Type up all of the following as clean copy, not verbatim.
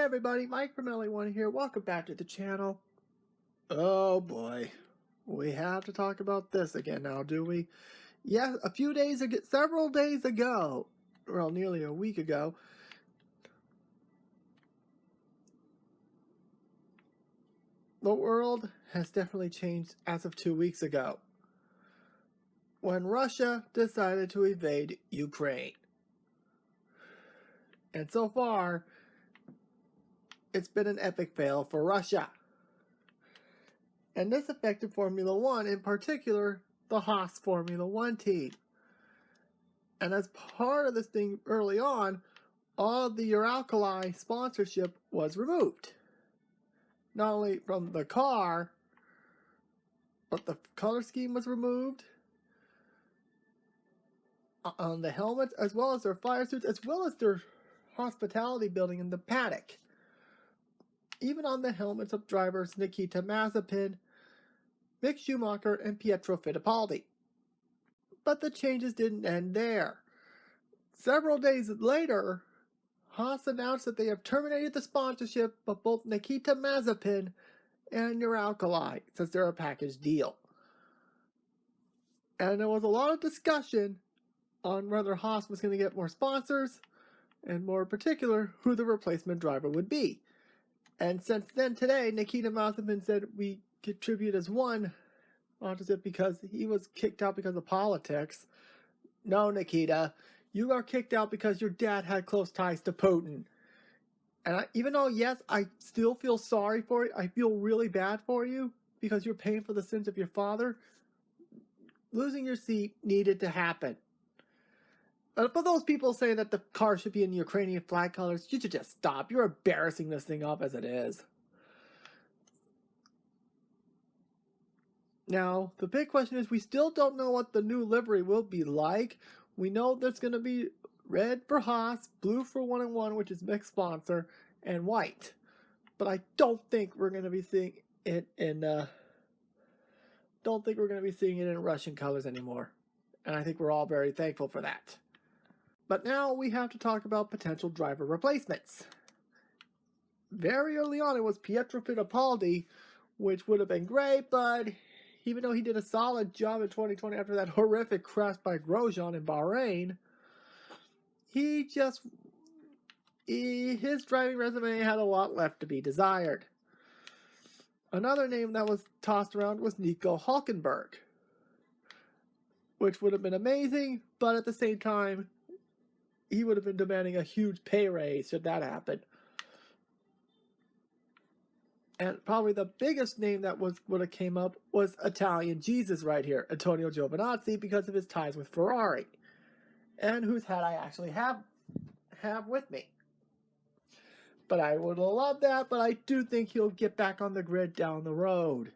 everybody, Mike from LA1 here. Welcome back to the channel. Oh boy, we have to talk about this again now, do we? Yeah, several days ago, well, nearly a week ago, the world has definitely changed as of 2 weeks ago, when Russia decided to invade Ukraine. And so far, it's been an epic fail for Russia. And this affected Formula One, in particular, the Haas Formula One team. And as part of this thing early on, all the Uralkali sponsorship was removed. Not only from the car, but the color scheme was removed on the helmets, as well as their fire suits, as well as their hospitality building in the paddock. Even on the helmets of drivers Nikita Mazepin, Mick Schumacher, and Pietro Fittipaldi. But the changes didn't end there. Several days later, Haas announced that they have terminated the sponsorship of both Nikita Mazepin and Uralkali, since they're a package deal. And there was a lot of discussion on whether Haas was going to get more sponsors, and more in particular, who the replacement driver would be. And since then, today, Nikita Mazepin said we contribute as one, not just because he was kicked out because of politics. No, Nikita, you are kicked out because your dad had close ties to Putin. And even though, yes, I still feel sorry for you, I feel really bad for you because you're paying for the sins of your father, losing your seat needed to happen. But for those people saying that the car should be in Ukrainian flag colors, you should just stop. You're embarrassing this thing up as it is. Now, the big question is we still don't know what the new livery will be like. We know there's going to be red for Haas, blue for 1-in-1, which is mixed sponsor, and white. But I don't think we're going to be seeing it in Russian colors anymore. And I think we're all very thankful for that. But now we have to talk about potential driver replacements. Very early on, it was Pietro Fittipaldi, which would have been great, but even though he did a solid job in 2020 after that horrific crash by Grosjean in Bahrain, his driving resume had a lot left to be desired. Another name that was tossed around was Nico Hulkenberg, which would have been amazing, but at the same time, he would have been demanding a huge pay raise should that happen. And probably the biggest name that would have came up was Italian Jesus right here, Antonio Giovinazzi, because of his ties with Ferrari, and whose hat I actually have with me. But I would love that, but I do think he'll get back on the grid down the road.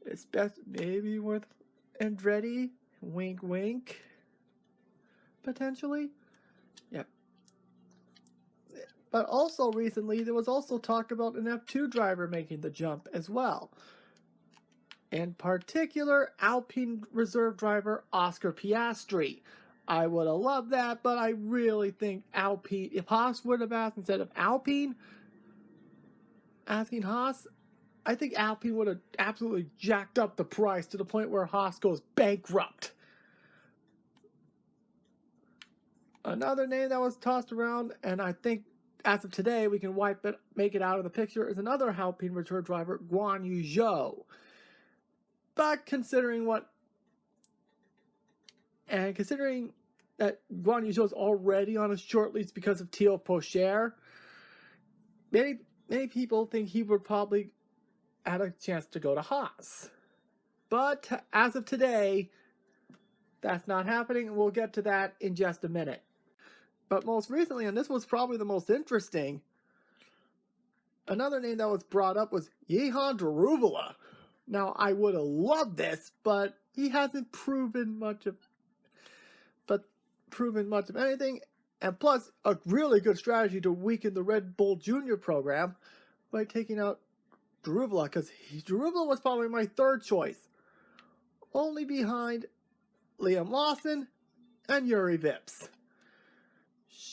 It's best maybe with Andretti, wink wink, potentially. Yeah. But also recently, there was also talk about an F2 driver making the jump as well. In particular, Alpine reserve driver Oscar Piastri. I would have loved that, but I really think Alpine, if Haas would have asked instead of Alpine asking Haas, I think Alpine would have absolutely jacked up the price to the point where Haas goes bankrupt. Another name that was tossed around, and I think as of today we can make it out of the picture, is another Alpine reserve driver, Guan Yu Zhou. But considering that Guan Yu Zhou is already on a short lease because of Théo Pourchaire, many people think he would probably have a chance to go to Haas. But as of today, that's not happening, and we'll get to that in just a minute. But most recently, and this was probably the most interesting, another name that was brought up was Jehon Daruvala. Now, I would have loved this, but he hasn't proven much of anything, and plus a really good strategy to weaken the Red Bull Junior program by taking out Daruvala, because Daruvala was probably my third choice, only behind Liam Lawson and Yuri Vips.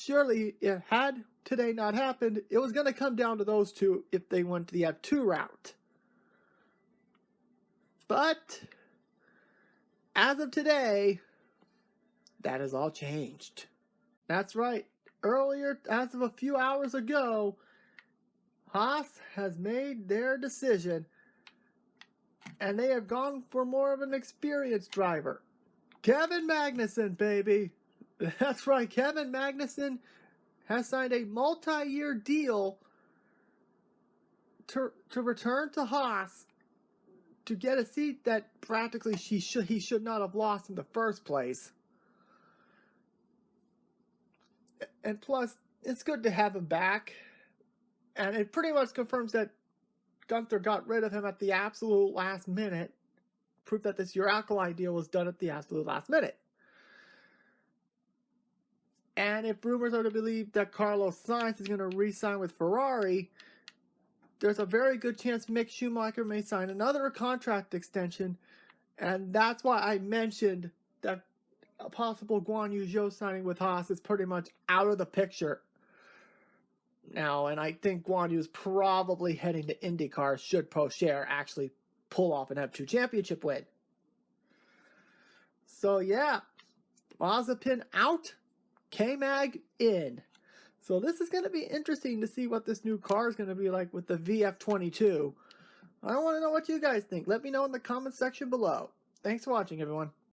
Surely, had today not happened, it was going to come down to those two if they went to the F2 route. But as of today, that has all changed. That's right. Earlier, as of a few hours ago, Haas has made their decision, and they have gone for more of an experienced driver. Kevin Magnussen, baby. That's right, Kevin Magnussen has signed a multi-year deal to return to Haas to get a seat that practically he should not have lost in the first place. And plus, it's good to have him back. And it pretty much confirms that Gunther got rid of him at the absolute last minute. Proof that this Uralkali deal was done at the absolute last minute. And if rumors are to believe that Carlos Sainz is going to re-sign with Ferrari, there's a very good chance Mick Schumacher may sign another contract extension. And that's why I mentioned that a possible Guan Yu Zhou signing with Haas is pretty much out of the picture now. And I think Guan Yu is probably heading to IndyCar should Pocher actually pull off an F2 championship win. So yeah, Mazepin out, K-Mag in. So this is going to be interesting to see what this new car is going to be like with the VF22. I want to know what you guys think. Let me know in the comment section below. Thanks for watching, everyone.